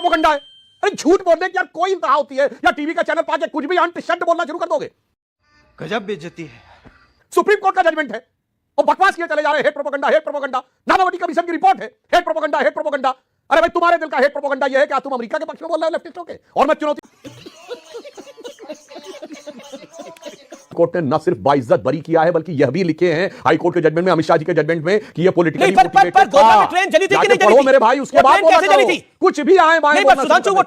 Propaganda है। अरे झूठ बोलने की यार कोई इंतहा होती है, या टीवी का चैनल पाके कुछ भी अंट शब्द बोलना शुरू कर दोगे? गजब बेइज्जती है। सुप्रीम कोर्ट का जजमेंट है और बकवास किए चले जा रहे हैं। Hate propaganda, hate propaganda. Nanavati commission की रिपोर्ट है, हेट प्रोपोगंडा, हेट प्रोपोगंडा। अरे भाई तुम्हारे दिल का हेट प्रोपोगंडा यह है क्या तुम अमेरिका के पक्ष में बोल रहे हो लेफ्टिस्टों के? और मैं चुनौती कोर्ट ने न सिर्फ बाइज्जत बरी किया है बल्कि यह भी लिखे हैं हाई कोर्ट के जजमेंट में, अमित शाह जी के जजमेंट में कि यह पॉलिटिकली मोटिवेटेड था। ट्रेन चली थी कि नहीं पढ़ो मेरे भाई, उसके बाद बोला करो। कुछ भी आए बाएं नहीं, बस सुधांशु वो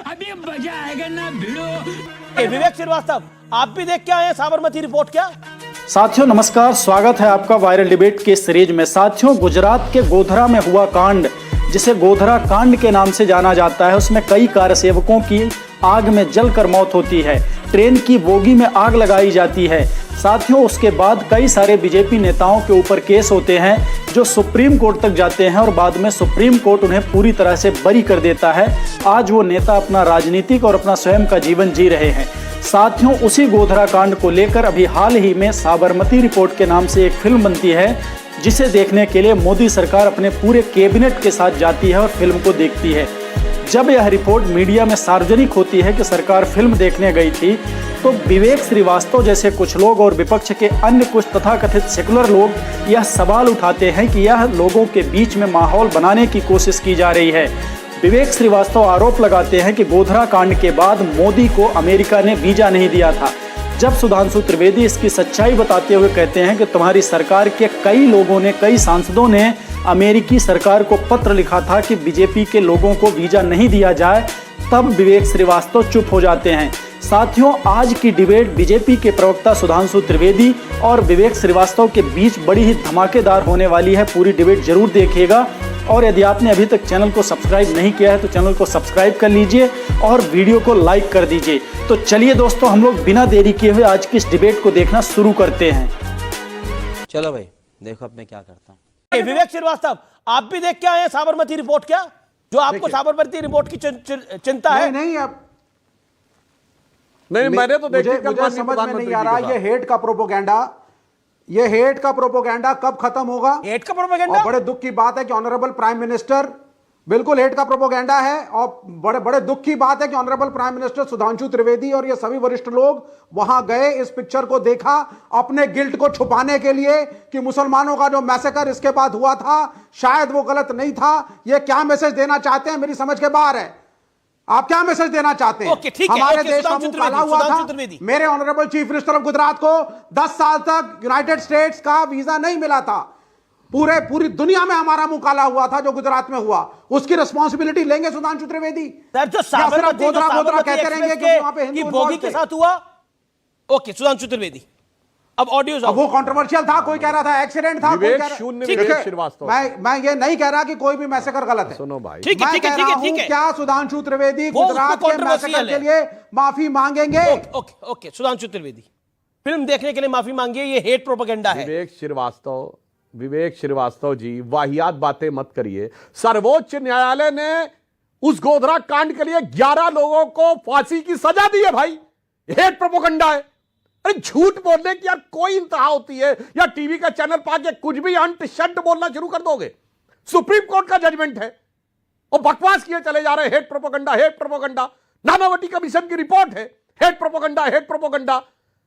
अभी मजा आएगा ना भिड़ो। विवेक श्रीवास्तव, आप भी देख के आए हैं साबरमती रिपोर्ट क्या? साथियों नमस्कार, स्वागत है आपका वायरल डिबेट के सीरीज में। साथियों, गुजरात के गोधरा में हुआ कांड, जिसे गोधरा कांड के नाम से जाना जाता है, उसमें कई कारसेवकों की आग में जलकर मौत होती है। ट्रेन की बोगी में आग लगाई जाती है। साथियों, उसके बाद कई सारे बीजेपी नेताओं के ऊपर केस होते हैं जो सुप्रीम कोर्ट तक जाते हैं और बाद में सुप्रीम कोर्ट उन्हें पूरी तरह से बरी कर देता है। आज वो नेता अपना राजनीतिक और अपना स्वयं का जीवन जी रहे हैं। साथियों, उसी गोधरा कांड को लेकर अभी हाल ही में साबरमती रिपोर्ट के नाम से एक फिल्म बनती है, जिसे देखने के लिए मोदी सरकार अपने पूरे कैबिनेट के साथ जाती है और फिल्म को देखती है। जब यह रिपोर्ट मीडिया में सार्वजनिक होती है कि सरकार फिल्म देखने गई थी, तो विवेक श्रीवास्तव जैसे कुछ लोग और विपक्ष के अन्य कुछ तथाकथित सेकुलर लोग यह सवाल उठाते हैं कि यह लोगों के बीच में माहौल बनाने की कोशिश की जा रही है। विवेक श्रीवास्तव आरोप लगाते हैं कि गोधरा कांड के बाद मोदी को अमेरिका ने वीजा नहीं दिया था। जब सुधांशु त्रिवेदी इसकी सच्चाई बताते हुए कहते हैं कि तुम्हारी सरकार के कई लोगों ने, कई सांसदों ने अमेरिकी सरकार को पत्र लिखा था कि बीजेपी के लोगों को वीजा नहीं दिया जाए, तब विवेक श्रीवास्तव चुप हो जाते हैं। साथियों, आज की डिबेट बीजेपी के प्रवक्ता सुधांशु त्रिवेदी और विवेक श्रीवास्तव के बीच बड़ी ही धमाकेदार होने वाली है। पूरी डिबेट जरूर देखिएगा और यदि आपने अभी तक चैनल को सब्सक्राइब नहीं किया है तो चैनल को सब्सक्राइब कर लीजिए और वीडियो को लाइक कर दीजिए। तो चलिए दोस्तों, हम लोग बिना देरी किए हुए आज की इस डिबेट को देखना शुरू करते हैं। चलो भाई, देखो अब मैं क्या करता हूँ। विवेक श्रीवास्तव, आप भी देख के आए हैं साबरमती रिपोर्ट क्या? जो आपको साबरमती रिपोर्ट की चिंता है? नहीं, अब नहीं, मैंने तो देखी, मुझे समझ में नहीं आ रहा ये हेट का प्रोपोगंडा, ये हेट का प्रोपोगंडा कब खत्म होगा? हेट का प्रोपोगंडा? और बड़े दुख की बात है कि ऑनरेबल प्राइम मिनिस्टर, बिल्कुल हेट का प्रोपोगंडा है। और बड़े बड़े दुख की बात है कि honourable prime minister Sudhanshu Trivedi और ये सभी वरिष्ठ लोग वहां गए, इस पिक्चर को देखा अपने गिल्ट को छुपाने के लिए कि मुसलमानों का जो मैसेकर इसके बाद हुआ था शायद वो गलत नहीं था। ये क्या मैसेज देना चाहते हैं मेरी समझ के बाहर है। आप क्या मैसेज देना चाहते हैं? हमारे देश का मुंह काला हुआ था। मेरे honourable chief minister of Gujarat को 10 साल तक यूनाइटेड स्टेट्स का वीजा नहीं मिला था। पूरी दुनिया में हमारा मुंह काला हुआ था जो गुजरात में हुआ। उसकी रिस्पांसिबिलिटी लेंगे सुधांशु त्रिवेदी? गोधरा कहते रहेंगे कि वहां पे हिंदू बोगी के साथ हुआ। ओके, सुधांशु त्रिवेदी, अब ऑडियो, वो कंट्रोवर्शियल था। कोई कह रहा था एक्सीडेंट था, कोई विवेक श्रीवास्तव। मैं ये नहीं कह रहा कि कोई भी मैसेकर गलत है। सुनो भाई, ठीक है, क्या सुधांशु त्रिवेदी गुजरात के मैसेकर के लिए माफी मांगेंगे? ओके, सुधांशु त्रिवेदी फिल्म देखने के लिए माफी मांगिए, ये हेट प्रोपेगेंडा है। विवेक श्रीवास्तव जी, वाहियात बातें मत करिए। सर्वोच्च न्यायालय ने उस गोधरा कांड के लिए 11 लोगों को फांसी की सजा दी है भाई। हेट प्रोपेगेंडा है। अरे झूठ बोलने की यार कोई इंतहा होती है, या टीवी का चैनल पाके कुछ भी अंट शब्द बोलना शुरू कर दोगे? सुप्रीम कोर्ट का जजमेंट है और बकवास किए चले जा रहे हैं। Hate propaganda, hate propaganda. Nanavati commission की रिपोर्ट है, हेट प्रोपेगेंडा, हेट प्रोपेगेंडा।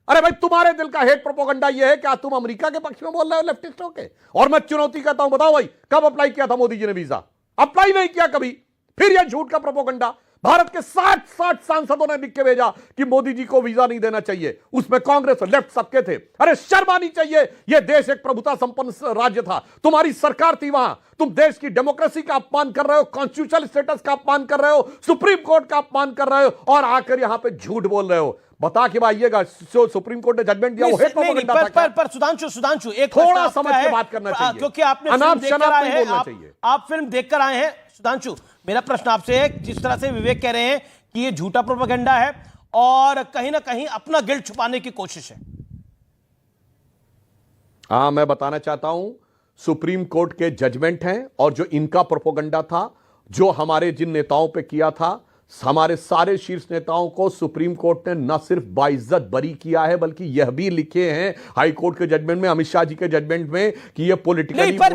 अरे भाई तुम्हारे दिल का हेट प्रोपेगेंडा यह है क्या तुम अमेरिका के पक्ष में बोल रहे हो लेफ्टिस्टों के? और मैं चुनौती करता हूं, बताओ भाई कब अप्लाई किया था मोदी जी ने वीजा? अप्लाई नहीं किया कभी। फिर यह झूठ का प्रोपेगेंडा। भारत के 60 सांसदों ने लिख के भेजा कि मोदी जी को वीजा नहीं देना चाहिए। उसमें कांग्रेस और लेफ्ट सबके थे। अरे शर्म आनी चाहिए। यह देश एक प्रभुता संपन्न राज्य था, तुम्हारी सरकार थी वहां। तुम देश की डेमोक्रेसी का अपमान कर रहे हो, कॉन्स्टिट्यूशनल स्टेटस का अपमान कर रहे हो, सुप्रीम कोर्ट का अपमान कर रहे हो और आकर यहां पे झूठ बोल रहे हो। बता के आइएगा, सुप्रीम कोर्ट ने जजमेंट दिया वो हेट प्रोपेगेंडा था। पर सुधांशु एक थोड़ा समझ के बात करना चाहिए, क्योंकि आपने फिल्म देखकर आए हैं, आप फिल्म देखकर आए हैं। सुधांशु, मेरा प्रश्न आपसे है, जिस तरह से विवेक कह रहे हैं कि ये झूठा प्रोपेगेंडा है और कहीं ना कहीं अपना गिल्ट छुपाने की कोशिश है। हाँ, मैं बताना चाहता हूं, सुप्रीम कोर्ट के जजमेंट हैं और जो इनका प्रोपेगेंडा था, जो हमारे जिन नेताओं पे किया था, हमारे सारे शीर्ष नेताओं को सुप्रीम कोर्ट ने न सिर्फ बाइज्जत बरी किया है, बल्कि यह भी लिखे हैं हाई कोर्ट के जजमेंट में, अमित शाह जी के जजमेंट में, कि यह पॉलिटिकली पर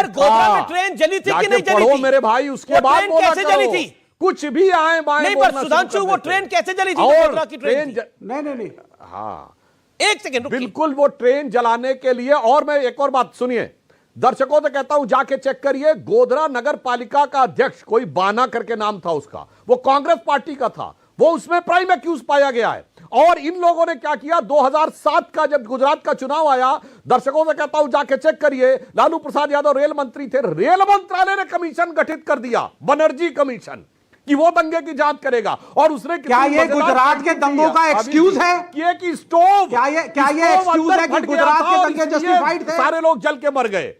गोधरा में ट्रेन जली थी कि नहीं जली थी? मेरे भाई, उसके बाद कैसे जली थी? कुछ भी आए बाएं नहीं, पर सुधांशु वो ट्रेन कैसे जली थी? गोधरा की ट्रेन नहीं हाँ, एक सेकंड बिल्कुल वो ट्रेन जलाने के लिए। और मैं एक और बात सुनिए, दर्शकों से कहता हूं जाके चेक करिए, गोधरा नगर पालिका का अध्यक्ष कोई बाना करके नाम था उसका, वो कांग्रेस पार्टी का था, वो उसमें प्राइम एक्यूज पाया गया है। और इन लोगों ने क्या किया, 2007 का जब गुजरात का चुनाव आया, दर्शकों से कहता हूं जाके चेक करिए, लालू प्रसाद यादव रेल मंत्री थे, रेल मंत्रालय ने कमीशन गठित कर दिया, बनर्जी कमीशन, कि वो दंगे की जांच करेगा। और उसने क्या ये गुजरात के दंगों का एक्सक्यूज है? कि स्टोव, क्या ये एक्सक्यूज है कि गुजरात के दंगे जस्टिफाइड थे? सारे लोग जल के मर गए।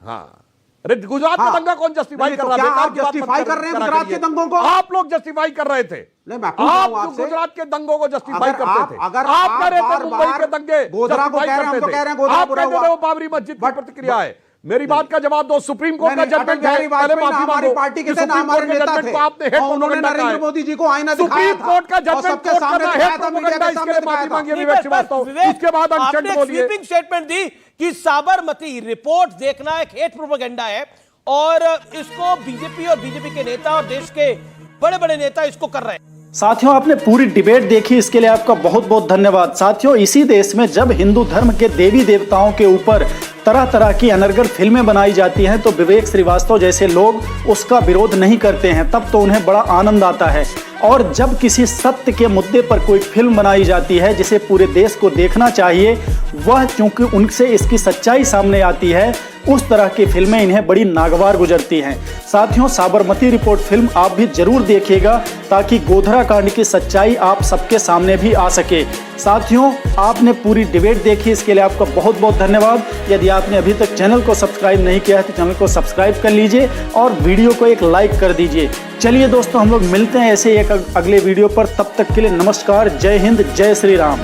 हाँ, अरे गुजरात का दंगा कौन जस्टिफाई कर रहा है? क्या आप जस्टिफाई कर रहे हैं गुजरात के दंगों को? आप लोग जस्टिफाई कर रहे थे। नहीं, मैं पूछ रहा हूं आप आपसे, गुजरात के दंगों को जस्टिफाई करते थे। अगर आप कह रहे थे बार मुंबई के दंगे गोधरा को कह रहे हैं, हम तो कह रहे हैं गोधरा आप बुरा कहते थे वो बाबरी मस्जिद की प्रतिक्रिया है। मेरी बात का जवाब दो, सुप्रीम कोर्ट का जजमेंट है, पहले माफी हमारी मांगो। पार्टी के थे, सुप्रीम कोर्ट के जजमेंट को आपने हेड उन्होंने नरेंद्र मोदी जी को आईना दिखाया सुप्रीम कोर्ट का जजमेंट सबके कोर्ट सामने करना दिखाया है था, मीडिया प्रोपेगेंडा, के इसके सामने लिए दिखाया माफी था। मांगिए विवेक श्रीवास्तव। उसके बाद अनशन बोलिए। स्वीपिंग स्टेटमेंट दी कि साबरमती रिपोर्ट देखना एक हेट प्रोपेगेंडा है और इसको बीजेपी और बीजेपी के नेता और देश के बड़े बड़े नेता इसको कर रहे हैं। साथियों, आपने पूरी डिबेट देखी, इसके लिए आपका बहुत बहुत धन्यवाद। साथियों, इसी देश में जब हिंदू धर्म के देवी देवताओं के ऊपर तरह तरह की अनर्गल फिल्में बनाई जाती हैं तो विवेक श्रीवास्तव जैसे लोग उसका विरोध नहीं करते हैं, तब तो उन्हें बड़ा आनंद आता है। और जब किसी सत्य के मुद्दे पर कोई फिल्म बनाई जाती है जिसे पूरे देश को देखना चाहिए, वह चूंकि उनसे इसकी सच्चाई सामने आती है, उस तरह की फिल्में इन्हें बड़ी नागवार गुजरती हैं। साथियों, साबरमती रिपोर्ट फिल्म आप भी जरूर देखिएगा ताकि गोधरा कांड की सच्चाई आप सबके सामने भी आ सके। साथियों, आपने पूरी डिबेट देखी, इसके लिए आपका बहुत बहुत धन्यवाद। यदि आपने अभी तक चैनल को सब्सक्राइब नहीं किया है तो चैनल को सब्सक्राइब कर लीजिए और वीडियो को एक लाइक कर दीजिए। चलिए दोस्तों, हम लोग मिलते हैं ऐसे एक अगले वीडियो पर, तब तक के लिए नमस्कार, जय हिंद, जय श्री राम।